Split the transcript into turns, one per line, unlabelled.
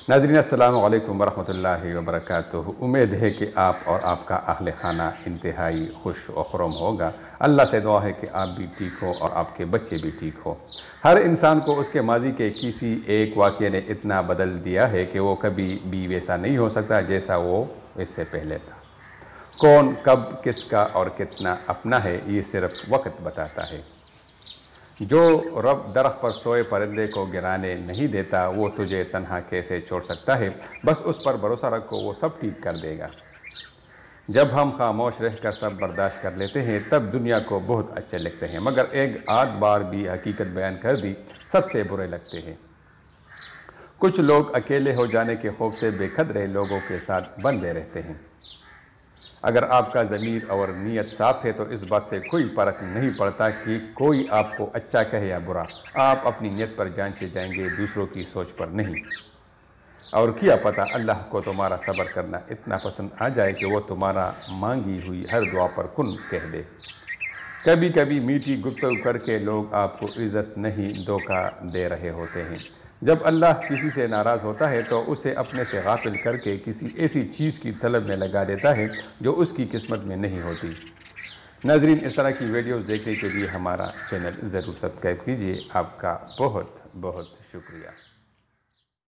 ناظرین السلام علیکم ورحمۃ اللہ وبرکاتہ۔ امید ہے کہ آپ اور آپ کا اہل خانہ انتہائی خوش و خرم ہوگا۔ اللہ سے دعا ہے کہ آپ بھی ٹھیک ہو اور آپ کے بچے بھی ٹھیک ہو۔ ہر انسان کو اس کے ماضی کے کسی ایک واقعے نے اتنا بدل دیا ہے کہ وہ کبھی بھی ویسا نہیں ہو سکتا جیسا وہ اس سے پہلے تھا۔ کون کب کس کا اور کتنا اپنا ہے یہ صرف وقت بتاتا ہے۔ جو رب درخت پر سوئے پرندے کو گرانے نہیں دیتا وہ تجھے تنہا کیسے چھوڑ سکتا ہے۔ بس اس پر بھروسہ رکھو، وہ سب ٹھیک کر دے گا۔ جب ہم خاموش رہ کر سب برداشت کر لیتے ہیں تب دنیا کو بہت اچھے لگتے ہیں، مگر ایک آدھ بار بھی حقیقت بیان کر دی سب سے برے لگتے ہیں۔ کچھ لوگ اکیلے ہو جانے کے خوف سے بے قدرے لوگوں کے ساتھ بندھے رہتے ہیں۔ اگر آپ کا ضمیر اور نیت صاف ہے تو اس بات سے کوئی فرق نہیں پڑتا کہ کوئی آپ کو اچھا کہے یا برا، آپ اپنی نیت پر جانچے جائیں گے، دوسروں کی سوچ پر نہیں۔ اور کیا پتہ اللہ کو تمہارا صبر کرنا اتنا پسند آ جائے کہ وہ تمہارا مانگی ہوئی ہر دعا پر کن کہہ دے۔ کبھی کبھی میٹھی گفتگو کر کے لوگ آپ کو عزت نہیں دھوکہ دے رہے ہوتے ہیں۔ جب اللہ کسی سے ناراض ہوتا ہے تو اسے اپنے سے غافل کر کے کسی ایسی چیز کی طلب میں لگا دیتا ہے جو اس کی قسمت میں نہیں ہوتی۔ ناظرین، اس طرح کی ویڈیوز دیکھنے کے لیے ہمارا چینل ضرور سبسکرائب کیجیے۔ آپ کا بہت بہت شکریہ۔